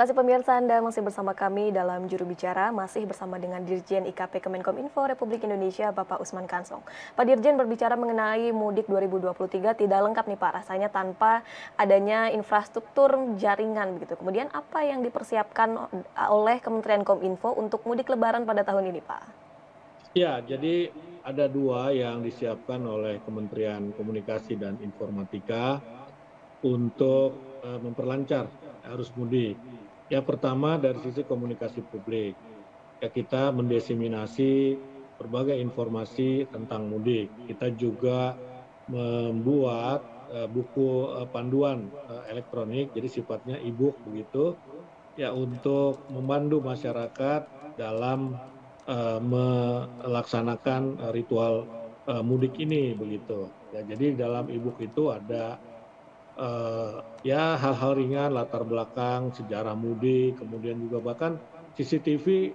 kasih pemirsa, Anda masih bersama kami dalam Juru Bicara, masih bersama dengan Dirjen IKP Kemenkominfo Republik Indonesia, Bapak Usman Kansong. Pak Dirjen berbicara mengenai mudik 2023 tidak lengkap nih Pak, rasanya tanpa adanya infrastruktur jaringan begitu. Kemudian apa yang dipersiapkan oleh Kementerian Kominfo untuk mudik Lebaran pada tahun ini Pak? Ya, jadi ada dua yang disiapkan oleh Kementerian Komunikasi dan Informatika untuk memperlancar arus mudik. Yang pertama dari sisi komunikasi publik, ya kita mendiseminasi berbagai informasi tentang mudik. Kita juga membuat buku panduan elektronik, jadi sifatnya e-book begitu, ya untuk memandu masyarakat dalam melaksanakan ritual mudik ini begitu. Ya, jadi dalam e-book itu ada ya hal-hal ringan, latar belakang, sejarah mudik, kemudian juga bahkan CCTV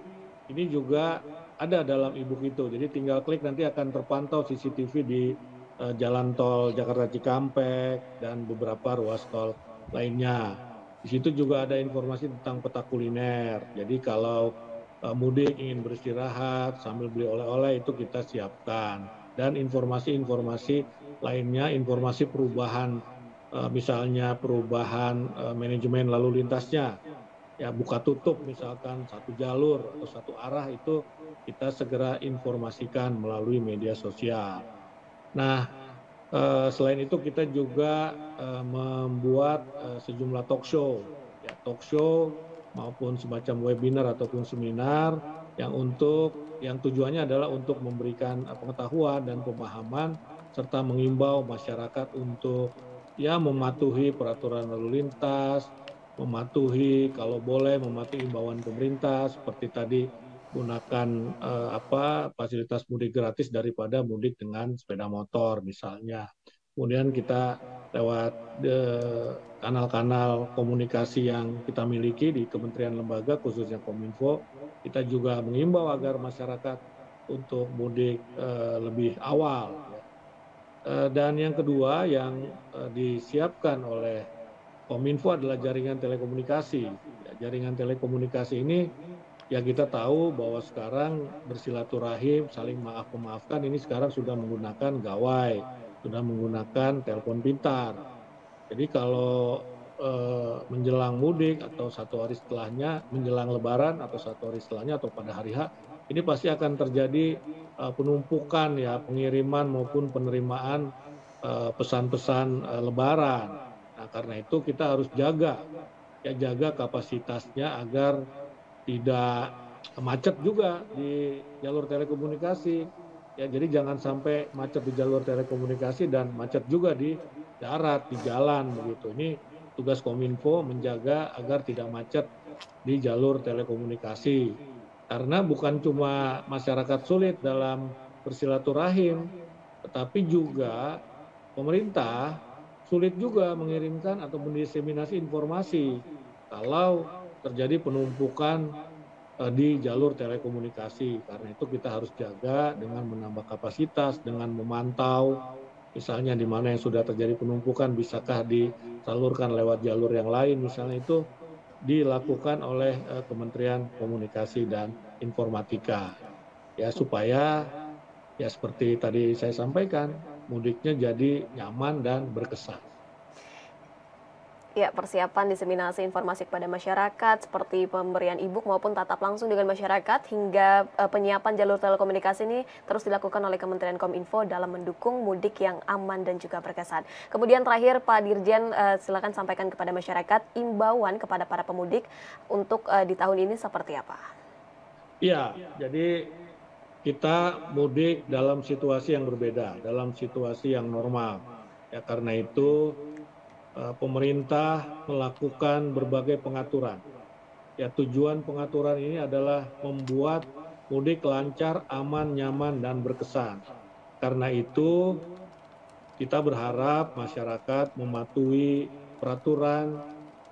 ini juga ada dalam e-book itu. Jadi tinggal klik nanti akan terpantau CCTV di jalan tol Jakarta Cikampek dan beberapa ruas tol lainnya. Di situ juga ada informasi tentang peta kuliner. Jadi kalau mudik ingin beristirahat sambil beli oleh-oleh itu kita siapkan. Dan informasi-informasi lainnya, informasi perubahan misalnya perubahan manajemen lalu lintasnya, ya buka tutup misalkan satu jalur atau satu arah itu kita segera informasikan melalui media sosial. Nah, selain itu kita juga membuat sejumlah talk show, ya talk show maupun semacam webinar ataupun seminar yang tujuannya adalah untuk memberikan pengetahuan dan pemahaman serta mengimbau masyarakat untuk ya mematuhi peraturan lalu lintas, mematuhi kalau boleh mematuhi imbauan pemerintah seperti tadi gunakan fasilitas mudik gratis daripada mudik dengan sepeda motor misalnya. Kemudian kita lewat kanal-kanal komunikasi yang kita miliki di kementerian lembaga khususnya Kominfo, kita juga mengimbau agar masyarakat untuk mudik lebih awal. Ya. Dan yang kedua yang disiapkan oleh Kominfo adalah jaringan telekomunikasi. Ya, jaringan telekomunikasi ini ya kita tahu bahwa sekarang bersilaturahim, saling maaf-memaafkan ini sekarang sudah menggunakan gawai, sudah menggunakan telepon pintar. Jadi kalau menjelang mudik atau satu hari setelahnya, menjelang Lebaran atau satu hari setelahnya atau pada hari H, ini pasti akan terjadi penumpukan ya pengiriman maupun penerimaan pesan-pesan Lebaran. Nah karena itu kita harus jaga kapasitasnya agar tidak macet juga di jalur telekomunikasi. Ya, jadi jangan sampai macet di jalur telekomunikasi dan macet juga di darat, di jalan begitu. Ini tugas Kominfo menjaga agar tidak macet di jalur telekomunikasi. Karena bukan cuma masyarakat sulit dalam bersilaturahim, tetapi juga pemerintah sulit juga mengirimkan atau mendiseminasi informasi kalau terjadi penumpukan di jalur telekomunikasi. Karena itu kita harus jaga dengan menambah kapasitas, dengan memantau misalnya di mana yang sudah terjadi penumpukan bisakah disalurkan lewat jalur yang lain misalnya itu dilakukan oleh Kementerian Komunikasi dan Informatika. Ya supaya ya seperti tadi saya sampaikan mudiknya jadi nyaman dan berkesan. Ya, persiapan diseminasi informasi kepada masyarakat seperti pemberian e-book maupun tatap langsung dengan masyarakat hingga penyiapan jalur telekomunikasi ini terus dilakukan oleh Kementerian Kominfo dalam mendukung mudik yang aman dan juga berkesan. Kemudian terakhir Pak Dirjen silakan sampaikan kepada masyarakat imbauan kepada para pemudik untuk di tahun ini seperti apa? Iya, jadi kita mudik dalam situasi yang berbeda, dalam situasi yang normal. Ya karena itu pemerintah melakukan berbagai pengaturan. Ya tujuan pengaturan ini adalah membuat mudik lancar, aman, nyaman, dan berkesan. Karena itu kita berharap masyarakat mematuhi peraturan,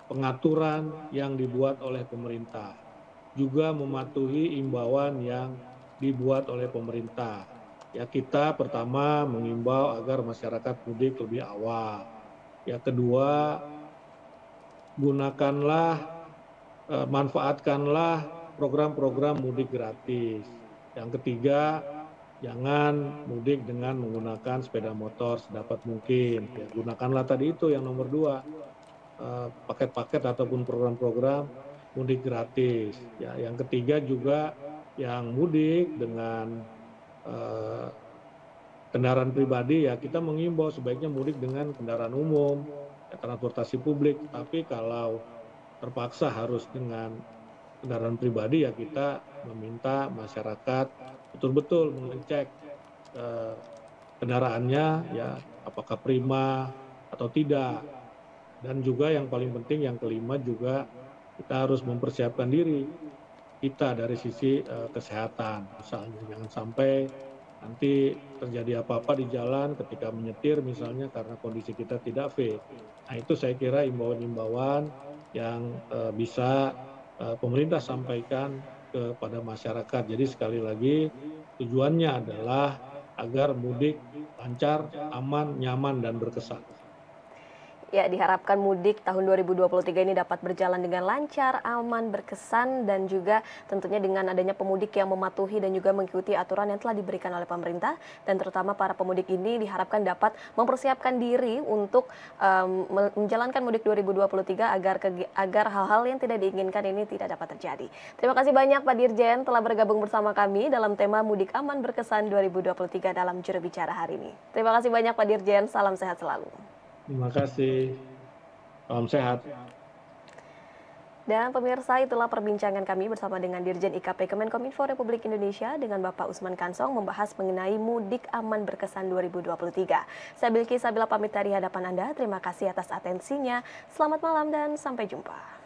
pengaturan yang dibuat oleh pemerintah. Juga mematuhi imbauan yang dibuat oleh pemerintah. Ya kita pertama mengimbau agar masyarakat mudik lebih awal. Yang kedua, gunakanlah manfaatkanlah program-program mudik gratis. Yang ketiga, jangan mudik dengan menggunakan sepeda motor sedapat mungkin. Ya, gunakanlah tadi itu yang nomor dua, paket-paket ataupun program-program mudik gratis. Ya, yang ketiga juga yang mudik dengan eh, kendaraan pribadi, ya kita mengimbau sebaiknya mudik dengan kendaraan umum, ya, transportasi publik. Tapi kalau terpaksa harus dengan kendaraan pribadi, ya kita meminta masyarakat betul-betul mengecek eh, kendaraannya, ya apakah prima atau tidak. Dan juga yang paling penting yang kelima juga kita harus mempersiapkan diri kita dari sisi kesehatan. Misalnya jangan sampai nanti terjadi apa-apa di jalan ketika menyetir misalnya karena kondisi kita tidak fit. Nah itu saya kira imbauan-imbauan yang bisa pemerintah sampaikan kepada masyarakat. Jadi sekali lagi tujuannya adalah agar mudik lancar, aman, nyaman, dan berkesan. Ya, diharapkan mudik tahun 2023 ini dapat berjalan dengan lancar, aman, berkesan, dan juga tentunya dengan adanya pemudik yang mematuhi dan juga mengikuti aturan yang telah diberikan oleh pemerintah. Dan terutama para pemudik ini diharapkan dapat mempersiapkan diri untuk menjalankan mudik 2023 agar hal-hal yang tidak diinginkan ini tidak dapat terjadi. Terima kasih banyak Pak Dirjen telah bergabung bersama kami dalam tema Mudik Aman Berkesan 2023 dalam Jurubicara hari ini. Terima kasih banyak Pak Dirjen, salam sehat selalu. Terima kasih. Salam sehat. Dan pemirsa, itulah perbincangan kami bersama dengan Dirjen IKP Kemenkominfo Republik Indonesia dengan Bapak Usman Kansong membahas mengenai Mudik Aman Berkesan 2023. Saya Bilqis Sabila pamit dari hadapan Anda. Terima kasih atas atensinya. Selamat malam dan sampai jumpa.